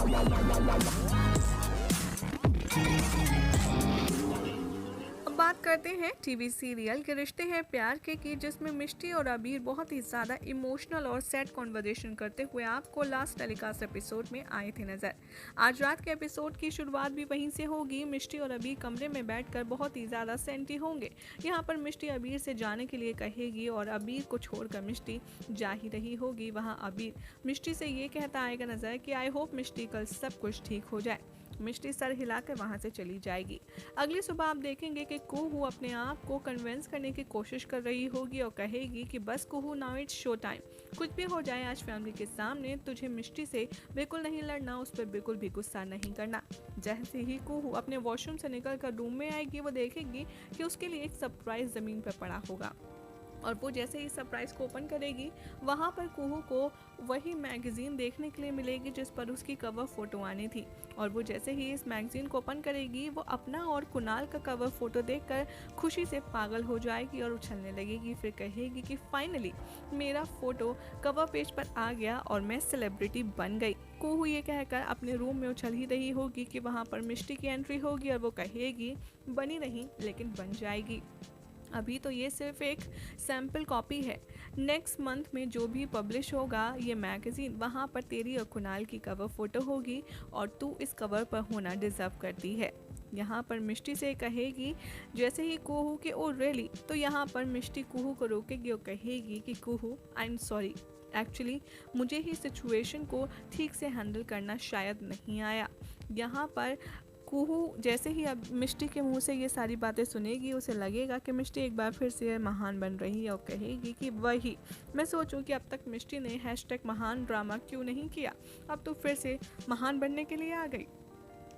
अब बात करते हैं टीवी सीरियल के रिश्ते हैं प्यार के की, जिसमें मिष्टी और अबीर बहुत ही ज्यादा इमोशनल और सैड कॉन्वर्जेशन करते हुए आपको लास्ट टेलीकास्ट एपिसोड में आए थे नजर। आज रात के एपिसोड की शुरुआत भी वहीं से होगी। मिष्टी और अबीर कमरे में बैठकर बहुत ही ज्यादा सेंटी होंगे। यहाँ पर मिष्टी अबीर से जाने के लिए कहेगी और अबीर को छोड़कर मिष्टी जा ही रही होगी। वहाँ अबीर मिष्टी से ये कहता आएगा नजर कि आई होप मिष्टी कल सब कुछ ठीक हो जाए। मिष्टी सर हिलाकर वहां से चली जाएगी। अगली सुबह आप देखेंगे कि कुहू अपने आप को कन्विंस करने की कोशिश कर रही होगी और कहेगी कि बस कुहू, नाउ इट्स शो टाइम। कुछ भी हो जाए आज फैमिली के सामने तुझे मिष्टी से बिल्कुल नहीं लड़ना, उस पर बिल्कुल भी गुस्सा नहीं करना। जैसे ही कुहू अपने वॉशरूम से निकलकर रूम में आएगी, वो देखेगी कि उसके लिए एक सरप्राइज जमीन पर पड़ा होगा और वो जैसे ही सरप्राइज को ओपन करेगी, वहाँ पर कुहू को वही मैगजीन देखने के लिए मिलेगी जिस पर उसकी कवर फोटो आनी थी। और वो जैसे ही इस मैगजीन को ओपन करेगी, वो अपना और कुणाल का कवर फोटो देखकर खुशी से पागल हो जाएगी और उछलने लगेगी। फिर कहेगी कि फाइनली मेरा फोटो कवर पेज पर आ गया और मैं सेलिब्रिटी बन गई। कुहू ये कहकर अपने रूम में उछल ही रही होगी कि वहाँ पर मिष्टी की एंट्री होगी और वो कहेगी बनी नहीं लेकिन बन जाएगी। अभी तो ये सिर्फ एक सैम्पल कॉपी है। नेक्स्ट मंथ में जो भी पब्लिश होगा ये मैगजीन, वहाँ पर तेरी और कुणाल की कवर फोटो होगी और तू इस कवर पर होना डिजर्व करती है। यहाँ पर मिष्टी से कहेगी जैसे ही कुहू के ओ रियली, तो यहाँ पर मिष्टी कुहू को रोकेगी और कहेगी कि कुहू आई एम सॉरी, एक्चुअली मुझे ही सिचुएशन को ठीक से हैंडल करना शायद नहीं आया। यहाँ पर कुहू जैसे ही अब मिष्टी के मुंह से ये सारी बातें सुनेगी, उसे लगेगा कि मिष्टी एक बार फिर से महान बन रही है और कहेगी कि वही मैं सोचूं कि अब तक मिष्टी ने #महान ड्रामा क्यों नहीं किया, अब तो फिर से महान बनने के लिए आ गई।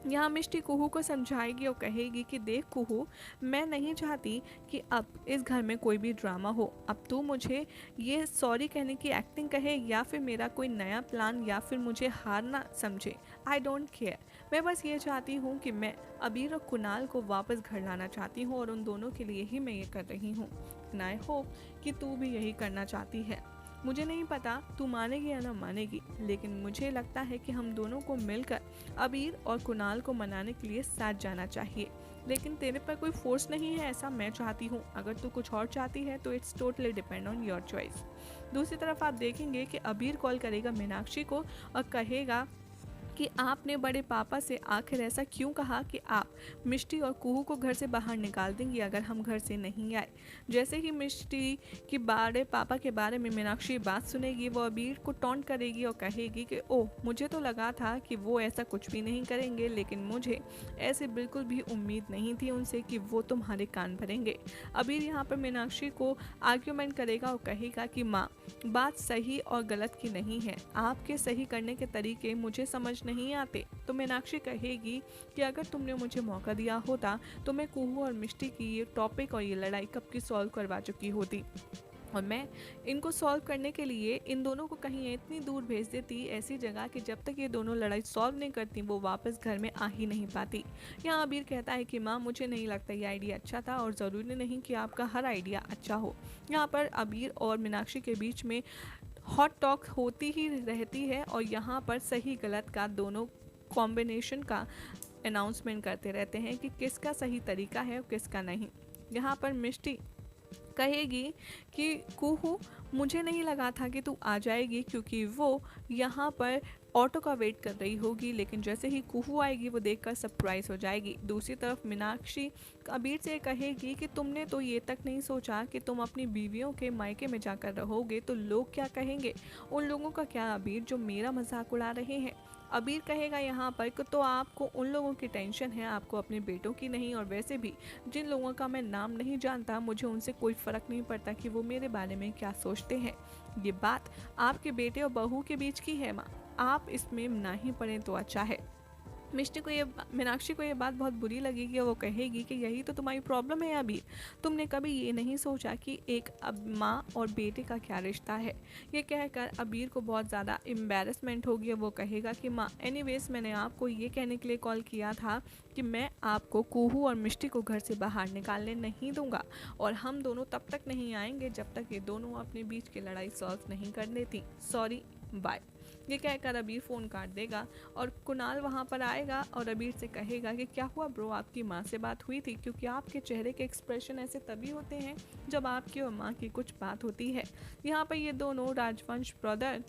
यहाँ मिष्टी कुहू को समझाएगी और कहेगी कि देख कुहू, मैं नहीं चाहती कि अब इस घर में कोई भी ड्रामा हो। अब तू मुझे ये सॉरी कहने की एक्टिंग कहे या फिर मेरा कोई नया प्लान या फिर मुझे हार ना समझे, आई डोंट केयर। मैं बस ये चाहती हूँ कि मैं अबीर और कुणाल को वापस घर लाना चाहती हूँ और उन दोनों के लिए ही मैं ये कर रही हूँ। आई होप कि तू भी यही करना चाहती है। मुझे नहीं पता तू मानेगी या ना मानेगी, लेकिन मुझे लगता है कि हम दोनों को मिलकर अबीर और कुणाल को मनाने के लिए साथ जाना चाहिए। लेकिन तेरे पर कोई फोर्स नहीं है, ऐसा मैं चाहती हूँ। अगर तू कुछ और चाहती है तो it's totally depend on your choice. दूसरी तरफ आप देखेंगे कि अबीर कॉल करेगा मीनाक्षी को और कहेगा कि आपने बड़े पापा से आखिर ऐसा क्यों कहा कि आप मिष्टी और कुहू को घर से बाहर निकाल देंगी अगर हम घर से नहीं आए। जैसे ही मिष्टी की बड़े पापा के बारे में मीनाक्षी बात सुनेगी, वो अबीर को टॉन्ट करेगी और कहेगी कि ओह, मुझे तो लगा था कि वो ऐसा कुछ भी नहीं करेंगे, लेकिन मुझे ऐसे बिल्कुल भी उम्मीद नहीं थी उनसे कि वो तुम्हारे कान भरेंगे। अबीर यहाँ पर मीनाक्षी को आर्ग्यूमेंट करेगा और कहेगा कि माँ, बात सही और गलत की नहीं है, आपके सही करने के तरीके मुझे समझ नहीं आते। तो मीनाक्षी कहेगी कि अगर तुमने मुझे मौका दिया होता तो मैं कुहू और मिष्टी की ये टॉपिक और ये लड़ाई कब की सॉल्व करवा चुकी होती और मैं इनको सॉल्व करने के लिए इन दोनों को कहीं इतनी दूर भेज देती, ऐसी जगह कि जब तक ये दोनों लड़ाई सॉल्व नहीं करती वो वापस घर में आ ही नहीं पाती। यहाँ अबीर कहता है कि माँ, मुझे नहीं लगता ये आइडिया अच्छा था और ज़रूरी नहीं कि आपका हर आइडिया अच्छा हो। यहाँ पर अबीर और मीनाक्षी के बीच में हॉट टॉक होती ही रहती है और यहाँ पर सही गलत का दोनों कॉम्बिनेशन का अनाउंसमेंट करते रहते हैं कि किसका सही तरीका है और किसका नहीं। यहाँ पर मिष्टी कहेगी कि कुहू, मुझे नहीं लगा था कि तू आ जाएगी, क्योंकि वो यहाँ पर ऑटो का वेट कर रही होगी, लेकिन जैसे ही कुहू आएगी वो देखकर सरप्राइज हो जाएगी। दूसरी तरफ मीनाक्षी अबीर से कहेगी कि तुमने तो ये तक नहीं सोचा कि तुम अपनी बीवियों के मायके में जाकर रहोगे तो लोग क्या कहेंगे, उन लोगों का क्या अबीर जो मेरा मजाक उड़ा रहे हैं। अबीर कहेगा यहाँ पर कि तो आपको उन लोगों की टेंशन है, आपको अपने बेटों की नहीं, और वैसे भी जिन लोगों का मैं नाम नहीं जानता मुझे उनसे कोई फ़र्क नहीं पड़ता कि वो मेरे बारे में क्या सोचते हैं। ये बात आपके बेटे और बहू के बीच की है माँ, आप इसमें ना ही पड़ें तो अच्छा है। मीनाक्षी को ये बात बहुत बुरी लगेगी और वो कहेगी कि यही तो तुम्हारी प्रॉब्लम है अबीर, तुमने कभी ये नहीं सोचा कि एक अब माँ और बेटे का क्या रिश्ता है। ये कहकर अबीर को बहुत ज़्यादा एम्बैरेसमेंट होगी और वो कहेगा कि माँ, एनीवेज मैंने आपको ये कहने के लिए कॉल किया था कि मैं आपको कुहू और मिष्टी को घर से बाहर निकालने नहीं दूंगा और हम दोनों तब तक नहीं आएंगे जब तक ये दोनों अपने बीच की लड़ाई सॉल्व नहीं कर लेती। Sorry, bye. ये कहकर अबीर फ़ोन काट देगा और कुणाल वहाँ पर आएगा और अबीर से कहेगा कि क्या हुआ ब्रो, आपकी माँ से बात हुई थी? क्योंकि आपके चेहरे के एक्सप्रेशन ऐसे तभी होते हैं जब आपकी और माँ की कुछ बात होती है। यहाँ पर ये दोनों राजवंश ब्रदर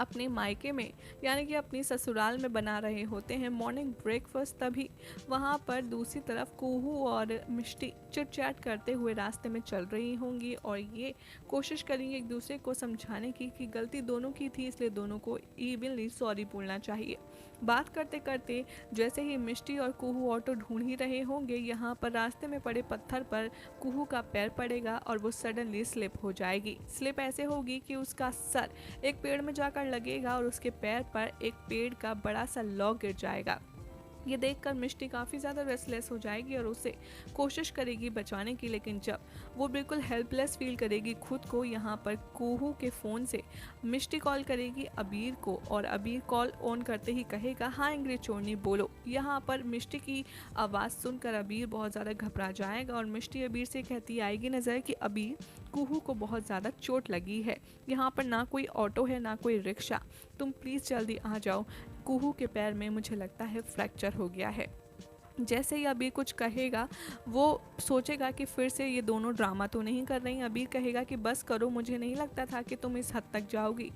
अपने मायके में यानी कि अपनी ससुराल में बना रहे होते हैं मॉर्निंग ब्रेकफास्ट। तभी वहाँ पर दूसरी तरफ कुहू और मिष्टी चिट चैट करते हुए रास्ते में चल रही होंगी और ये कोशिश करेंगे एक दूसरे को समझाने की कि गलती दोनों की थी, इसलिए दोनों को इवनली सॉरी बोलना चाहिए। बात करते करते जैसे ही मिष्टी और कुहू ऑटो ढूंढ ही रहे होंगे, यहाँ पर रास्ते में पड़े पत्थर पर कुहू का पैर पड़ेगा और वो सडनली स्लिप हो जाएगी। स्लिप ऐसे होगी कि उसका सर एक पेड़ में जाकर लगेगा और उसके पैर पर एक पेड़ का बड़ा सा लॉग गिर जाएगा। ये देखकर मिष्टी काफ़ी ज़्यादा रेस्टलेस हो जाएगी और उसे कोशिश करेगी बचाने की, लेकिन जब वो बिल्कुल हेल्पलेस फील करेगी खुद को, यहाँ पर कुहू के फ़ोन से मिष्टी कॉल करेगी अबीर को और अबीर कॉल ऑन करते ही कहेगा हाँ इंग्रेज चोरनी बोलो। यहाँ पर मिष्टी की आवाज़ सुनकर अबीर बहुत ज़्यादा घबरा जाएगा और मिष्टी अबीर से कहती आएगी नज़र कि अबीर कुहू को बहुत ज़्यादा चोट लगी है, यहाँ पर ना कोई ऑटो है ना कोई रिक्शा, तुम प्लीज़ जल्दी आ जाओ, कुहू के पैर में मुझे लगता है फ्रैक्चर हो गया है। जैसे ही अबीर कुछ कहेगा वो सोचेगा कि फिर से ये दोनों ड्रामा तो नहीं कर रही। अबीर कहेगा कि बस करो, मुझे नहीं लगता था कि तुम इस हद तक जाओगी।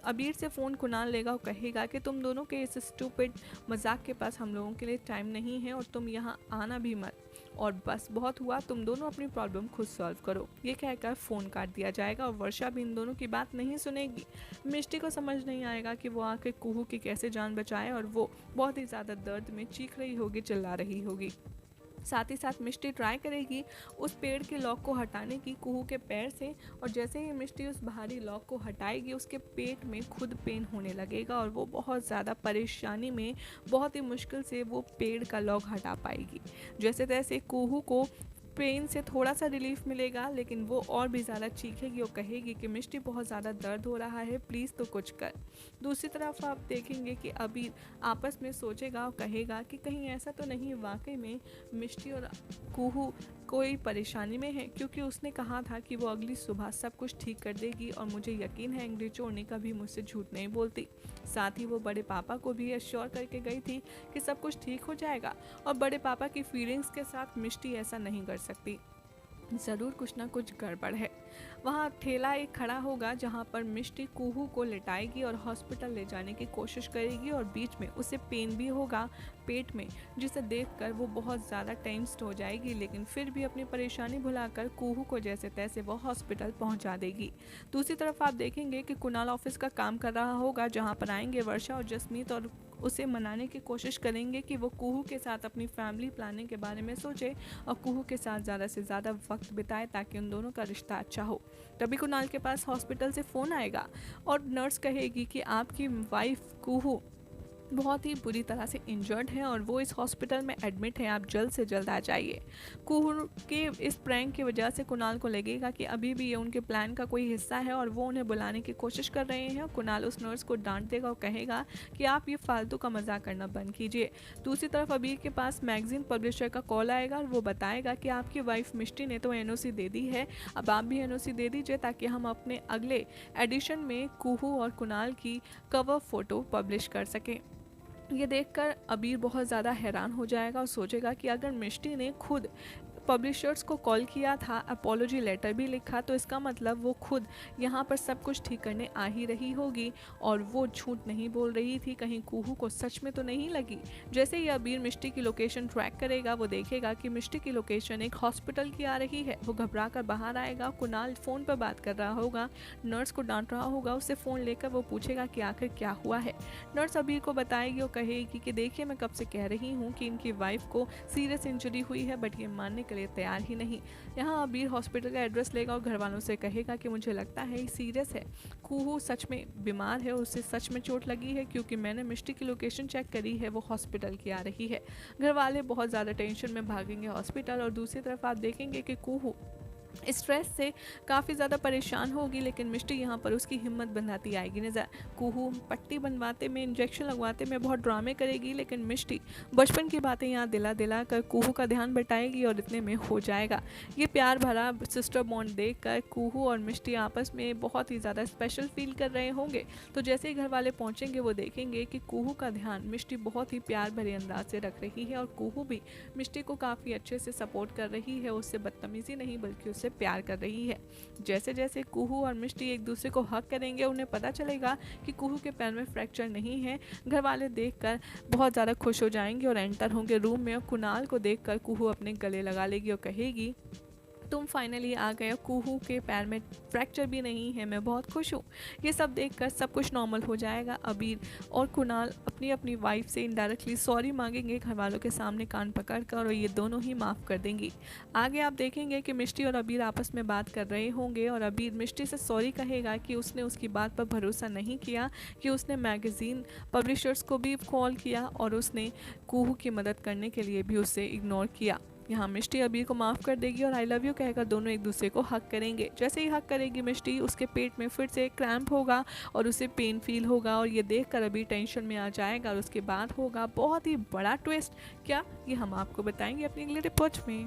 अबीर से फ़ोन कुणाल लेगा और कहेगा कि तुम दोनों के इस स्टूपिड मजाक के पास हम लोगों के लिए टाइम नहीं है और तुम यहाँ आना भी मत, और बस बहुत हुआ, तुम दोनों अपनी प्रॉब्लम खुद सॉल्व करो। ये कहकर फ़ोन काट दिया जाएगा और वर्षा भी इन दोनों की बात नहीं सुनेगी। मिष्टी को समझ नहीं आएगा कि वो आके कुहू की कैसे जान बचाए और वो बहुत ही ज़्यादा दर्द में चीख रही होगी, चिल्ला रही होगी। साथ ही साथ मिष्टी ट्राई करेगी उस पेड़ के लॉक को हटाने की कुहू के पैर से, और जैसे ही मिष्टी उस भारी लॉक को हटाएगी उसके पेट में खुद पेन होने लगेगा और वो बहुत ज़्यादा परेशानी में बहुत ही मुश्किल से वो पेड़ का लॉक हटा पाएगी। जैसे तैसे कुहू को पेन से थोड़ा सा रिलीफ मिलेगा, लेकिन वो और भी ज़्यादा चीखेगी और कहेगी कि मिष्टी बहुत ज़्यादा दर्द हो रहा है, प्लीज़ तो कुछ कर। दूसरी तरफ आप देखेंगे कि अबीर आपस में सोचेगा और कहेगा कि कहीं ऐसा तो नहीं वाकई में मिष्टी और कुहू कोई परेशानी में है, क्योंकि उसने कहा था कि वो अगली सुबह सब कुछ ठीक कर देगी और मुझे यकीन है अंग्रेज चोरनी कभी मुझसे झूठ नहीं बोलती। साथ ही वो बड़े पापा को भी एश्योर करके गई थी कि सब कुछ ठीक हो जाएगा और बड़े पापा की फीलिंग्स के साथ मिष्टी ऐसा नहीं कर सकती। ज़रूर कुछ ना कुछ गड़बड़ है। वहाँ ठेला एक खड़ा होगा जहाँ पर मिष्टी कुहू को लिटाएगी और हॉस्पिटल ले जाने की कोशिश करेगी और बीच में उसे पेन भी होगा पेट में, जिसे देखकर वो बहुत ज़्यादा टेंस्ड हो जाएगी, लेकिन फिर भी अपनी परेशानी भुलाकर कुहू को जैसे तैसे वो हॉस्पिटल पहुँचा देगी। दूसरी तरफ आप देखेंगे कि कुणाल ऑफिस का काम कर रहा होगा जहाँ पर आएंगे वर्षा और जसमीत और उसे मनाने की कोशिश करेंगे कि वो कुहू के साथ अपनी फैमिली प्लानिंग के बारे में सोचे और कुहू के साथ ज़्यादा से ज़्यादा वक्त बिताए ताकि उन दोनों का रिश्ता अच्छा हो। तभी कुणाल के पास हॉस्पिटल से फ़ोन आएगा और नर्स कहेगी कि आपकी वाइफ कुहू बहुत ही बुरी तरह से इंजर्ड है और वो इस हॉस्पिटल में एडमिट है, आप जल्द से जल्द आ जाइए। कुहू के इस प्रैंक की वजह से कुणाल को लगेगा कि अभी भी ये उनके प्लान का कोई हिस्सा है और वो उन्हें बुलाने की कोशिश कर रहे हैं। कुणाल उस नर्स को डांट देगा और कहेगा कि आप ये फालतू का मजाक करना बंद कीजिए। दूसरी तरफ अबीर के पास मैगजीन पब्लिशर का कॉल आएगा और वो बताएगा कि आपकी वाइफ मिष्टी ने तो एनओसी दे दी है, अब आप भी एनओसी दे दीजिए ताकि हम अपने अगले एडिशन में कुहू और कुणाल की कवर फोटो पब्लिश कर सकें। ये देखकर अबीर बहुत ज़्यादा हैरान हो जाएगा और सोचेगा कि अगर मिष्टी ने खुद पब्लिशर्स को कॉल किया था, अपोलॉजी लेटर भी लिखा, तो इसका मतलब वो खुद यहाँ पर सब कुछ ठीक करने आ ही रही होगी और वो झूठ नहीं बोल रही थी, कहीं कुहू को सच में तो नहीं लगी। जैसे ही अबीर मिष्टी की लोकेशन ट्रैक करेगा वो देखेगा कि मिष्टी की लोकेशन एक हॉस्पिटल की आ रही है। वो घबरा कर बाहर आएगा, कुणाल फ़ोन पर बात कर रहा होगा, नर्स को डांट रहा होगा, उससे फ़ोन लेकर वो पूछेगा कि आखिर क्या हुआ है। नर्स अबीर को बताएगी और कहेगी कि देखिए मैं कब से कह रही हूँ कि इनकी वाइफ को सीरियस इंजरी हुई है, बट ये मानने के लिए तैयार ही नहीं। यहाँ अबीर हॉस्पिटल का एड्रेस लेगा और घर वालों से कहेगा कि मुझे लगता है ये सीरियस है, कुहू सच में बीमार है, उसे सच में चोट लगी है, क्योंकि मैंने मिष्टी की लोकेशन चेक करी है, वो हॉस्पिटल की आ रही है। घर वाले बहुत ज़्यादा टेंशन में भागेंगे हॉस्पिटल और दूसरी तरफ आप देखेंगे कि कुहू स्ट्रेस से काफ़ी ज़्यादा परेशान होगी, लेकिन मिष्टी यहाँ पर उसकी हिम्मत बंधाती आएगी नज़र। कुहू पट्टी बनवाते में, इंजेक्शन लगवाते में बहुत ड्रामे करेगी, लेकिन मिष्टी बचपन की बातें यहाँ दिला दिला कर कुहू का ध्यान बटाएगी और इतने में हो जाएगा। ये प्यार भरा सिस्टर बॉन्ड देख कर कुहू और मिष्टी आपस में बहुत ही ज़्यादा स्पेशल फील कर रहे होंगे। तो जैसे ही घर वाले पहुँचेंगे वो देखेंगे कि कुहू का ध्यान मिष्टी बहुत ही प्यार भरे अंदाज से रख रही है, और कुहू भी मिष्टी को काफ़ी अच्छे से सपोर्ट कर रही है, उससे बदतमीज़ी नहीं बल्कि उससे प्यार कर रही है। जैसे जैसे कुहू और मिष्टी एक दूसरे को हक करेंगे, उन्हें पता चलेगा कि कुहू के पैर में फ्रैक्चर नहीं है। घर वाले देखकर बहुत ज़्यादा खुश हो जाएंगे और एंटर होंगे रूम में, और कुणाल को देखकर कुहू अपने गले लगा लेगी और कहेगी, तुम फाइनली आ गए, कुहू के पैर में फ्रैक्चर भी नहीं है, मैं बहुत खुश हूँ। ये सब देखकर सब कुछ नॉर्मल हो जाएगा। अबीर और कुणाल अपनी अपनी वाइफ से इनडायरेक्टली सॉरी मांगेंगे घर वालों के सामने कान पकड़ कर, और ये दोनों ही माफ़ कर देंगी। आगे आप देखेंगे कि मिष्टी और अबीर आपस में बात कर रहे होंगे, और अबीर मिष्टी से सॉरी कहेगा कि उसने उसकी बात पर भरोसा नहीं किया, कि उसने मैगज़ीन पब्लिशर्स को भी कॉल किया और उसने कुहू की मदद करने के लिए भी उसे इग्नोर किया। यहाँ मिष्टी अबीर को माफ़ कर देगी और आई लव यू कहकर दोनों एक दूसरे को हक करेंगे। जैसे ही हक करेगी मिष्टी, उसके पेट में फिर से क्रैम्प होगा और उसे पेन फील होगा, और ये देखकर अबीर टेंशन में आ जाएगा, और उसके बाद होगा बहुत ही बड़ा ट्विस्ट। क्या, ये हम आपको बताएंगे अपनी अगले रिपोर्ट में।